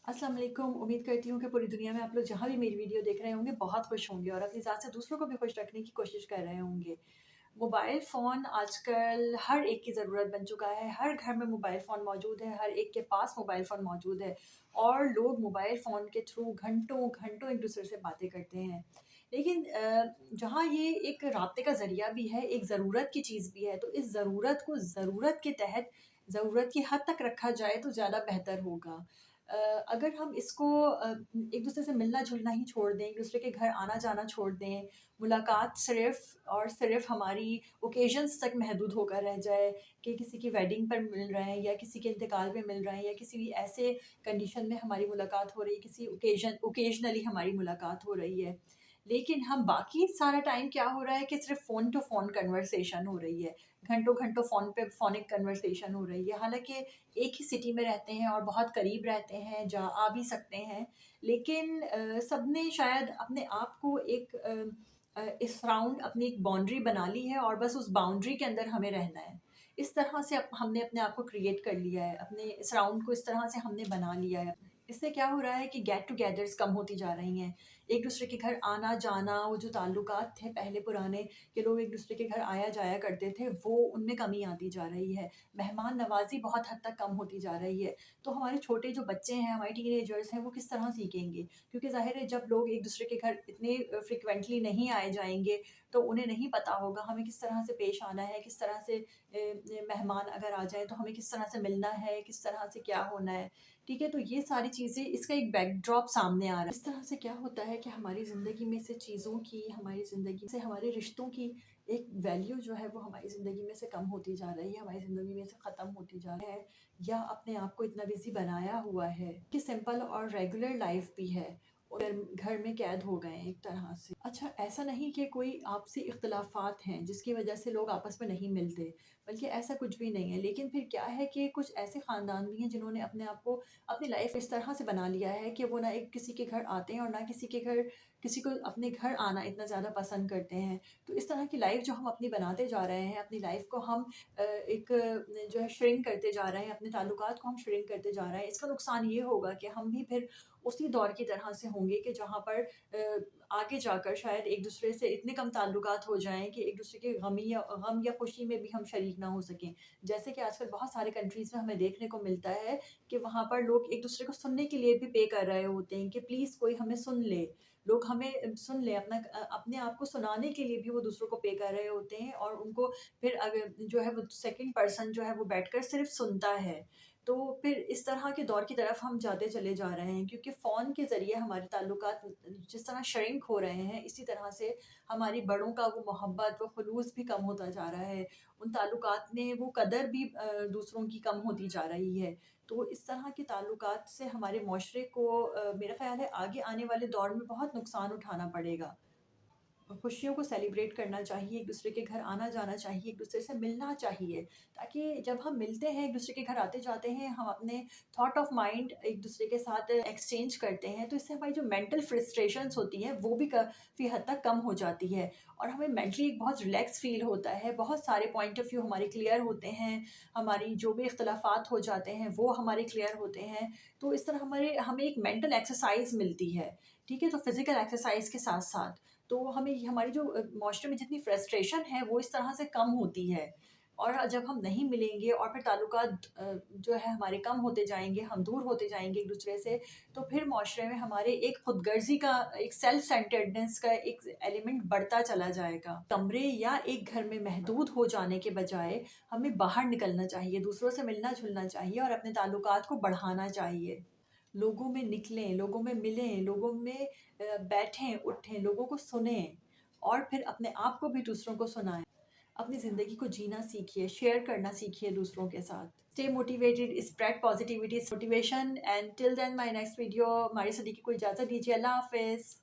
अस्सलाम वालेकुम। उम्मीद करती हूँ कि पूरी दुनिया में आप लोग जहाँ भी मेरी वीडियो देख रहे होंगे बहुत खुश होंगे और अपनी ज़ात से दूसरों को भी खुश रखने की कोशिश कर रहे होंगे। मोबाइल फ़ोन आजकल हर एक की ज़रूरत बन चुका है। हर घर में मोबाइल फ़ोन मौजूद है, हर एक के पास मोबाइल फ़ोन मौजूद है और लोग मोबाइल फ़ोन के थ्रू घंटों-घंटों एक-दूसरे से बातें करते हैं। लेकिन जहाँ ये एक राब्ते का ज़रिया भी है, एक ज़रूरत की चीज़ भी है, तो इस ज़रूरत को ज़रूरत के तहत, ज़रूरत की हद तक रखा जाए तो ज़्यादा बेहतर होगा। अगर हम इसको एक-दूसरे से मिलना-जुलना ही छोड़ दें, एक-दूसरे के घर आना-जाना छोड़ दें, मुलाकात सिर्फ़ और सिर्फ़ हमारी ओकेज़न्स तक महदूद होकर रह जाए कि किसी की वेडिंग पर मिल रहे हैं या किसी के इंतकाल पे मिल रहे हैं या किसी भी ऐसे कंडीशन में हमारी मुलाकात हो रही है, किसी ओकेज़नली हमारी मुलाकात हो रही है। लेकिन हम बाकी सारा टाइम क्या हो रहा है कि सिर्फ़ फ़ोन टू फ़ोन कन्वर्सेशन हो रही है। घंटों-घंटों फ़ोन पे फ़ोनिक कन्वर्सेशन हो रही है। हालाँकि एक ही सिटी में रहते हैं और बहुत करीब रहते हैं, जा आ भी सकते हैं। लेकिन सबने शायद अपने आप को एक इस राउंड अपनी एक बाउंड्री बना ली है और बस उस बाउंड्री के अंदर हमें रहना है। इस तरह से हमने अपने आप को क्रिएट कर लिया है, अपने इस राउंड को इस तरह से हमने बना लिया है। इससे क्या हो रहा है कि गेट टुगेदर्स कम होती जा रही हैं। एक-दूसरे के घर आना-जाना, वो जो ताल्लुकात थे पहले पुराने कि लोग एक-दूसरे के घर आया-जाया करते थे, वो उनमें कमी आती जा रही है। मेहमान नवाज़ी बहुत हद तक कम होती जा रही है। तो हमारे छोटे जो बच्चे हैं, हमारे टीनेजर्स हैं, वो किस तरह सीखेंगे? क्योंकि ज़ाहिर है जब लोग एक-दूसरे के घर इतने फ्रीक्वेंटली नहीं आए जाएँगे, तो उन्हें नहीं पता होगा हमें किस तरह से पेश आना है, किस तरह से मेहमान अगर आ जाएँ तो हमें किस तरह से मिलना है, किस तरह से क्या होना है। ठीक है? तो ये सारी चीज़ें इसका एक बैकड्रॉप सामने आ रहा है। इस तरह से क्या होता है कि हमारी ज़िंदगी में से चीज़ों की, हमारी ज़िंदगी से हमारे रिश्तों की एक वैल्यू जो है वो हमारी ज़िंदगी में से कम होती जा रही है, हमारी ज़िंदगी में से ख़त्म होती जा रही है या अपने आप को इतना बिज़ी बनाया हुआ है कि सिंपल और रेगुलर लाइफ़ भी है और घर में कैद हो गए हैं एक तरह से। अच्छा, ऐसा नहीं कि कोई आपसी इख्तिलाफ़ात हैं जिसकी वजह से लोग आपस में नहीं मिलते, बल्कि ऐसा कुछ भी नहीं है। लेकिन फिर क्या है कि कुछ ऐसे ख़ानदान भी हैं जिन्होंने अपने आप को अपनी लाइफ़ इस तरह से बना लिया है कि वो ना एक किसी के घर आते हैं और ना किसी को अपने घर आना इतना ज़्यादा पसंद करते हैं। तो इस तरह की लाइफ़ जो हम अपनी बनाते जा रहे हैं, अपनी लाइफ़ को हम एक जो है श्रिंक करते जा रहे हैं, अपने ताल्लुकात को हम श्रिंक करते जा रहे हैं। इसका नुकसान ये होगा कि हम भी फिर उसी दौर की तरह से होंगे कि जहाँ पर आगे जाकर शायद एक-दूसरे से इतने कम ताल्लुकात हो जाएँ कि एक-दूसरे के गम या खुशी में भी हम शरीक ना हो सकें। जैसे कि आजकल बहुत सारे कंट्रीज़ में हमें देखने को मिलता है कि वहाँ पर लोग एक-दूसरे को सुनने के लिए भी पे कर रहे होते हैं कि प्लीज़ कोई हमें सुन ले। लोग हमें सुन लें, अपने आप को सुनाने के लिए भी वो दूसरों को पे कर रहे होते हैं और उनको फिर अगर जो है वो सेकंड पर्सन जो है वो बैठकर सिर्फ़ सुनता है। तो फिर इस तरह के दौर की तरफ हम जाते चले जा रहे हैं क्योंकि फ़ोन के ज़रिए हमारे ताल्लुकात जिस तरह श्रिंक हो रहे हैं, इसी तरह से हमारी बड़ों का वो मोहब्बत, वो खुलूस भी कम होता जा रहा है। उन ताल्लुकात में वो कदर भी दूसरों की कम होती जा रही है। तो इस तरह के ताल्लुकात से हमारे मुआशरे को मेरा ख़्याल है आगे आने वाले दौर में बहुत नुकसान उठाना पड़ेगा। खुशियों को सेलिब्रेट करना चाहिए, एक-दूसरे के घर आना-जाना चाहिए, एक-दूसरे से मिलना चाहिए, ताकि जब हम मिलते हैं, एक-दूसरे के घर आते-जाते हैं, हम अपने थॉट ऑफ माइंड एक-दूसरे के साथ एक्सचेंज करते हैं, तो इससे हमारी जो मेंटल फ्रस्ट्रेशंस होती हैं, वो भी काफ़ी हद तक कम हो जाती है और हमें मेंटली एक बहुत रिलैक्स फ़ील होता है, बहुत सारे पॉइंट ऑफ व्यू हमारे क्लियर होते हैं, हमारी जो भी इख्तिलाफ़ात हो जाते हैं, वो हमारे क्लियर होते हैं। तो इस तरह हमें एक मेंटल एक्सरसाइज़ मिलती है, ठीक है? तो फ़िज़िकल एक्सरसाइज़ के साथ-साथ तो हमें हमारी जो माशरे में जितनी फ्रस्ट्रेशन है वो इस तरह से कम होती है और जब हम नहीं मिलेंगे और फिर ताल्लुकात जो है हमारे कम होते जाएँगे, हम दूर होते जाएँगे एक-दूसरे से, तो फिर माशरे में हमारे एक खुदगर्ज़ी का, एक सेल्फ सेंटर्डनेस का एक एलिमेंट बढ़ता चला जाएगा। कमरे या एक घर में महदूद हो जाने के बजाय हमें बाहर निकलना चाहिए, दूसरों से मिलना-जुलना चाहिए और अपने ताल्लुकात को बढ़ाना चाहिए। लोगों में निकलें, लोगों में मिलें, लोगों में बैठें, उठें, लोगों को सुनें और फिर अपने आप को भी दूसरों को सुनाएँ। अपनी ज़िंदगी को जीना सीखिए, शेयर करना सीखिए दूसरों के साथ। Stay motivated, spread positivity, motivation and till then my next video. हमारी सदी की को इजाज़त दीजिए। अल्लाह हाफ़िज़।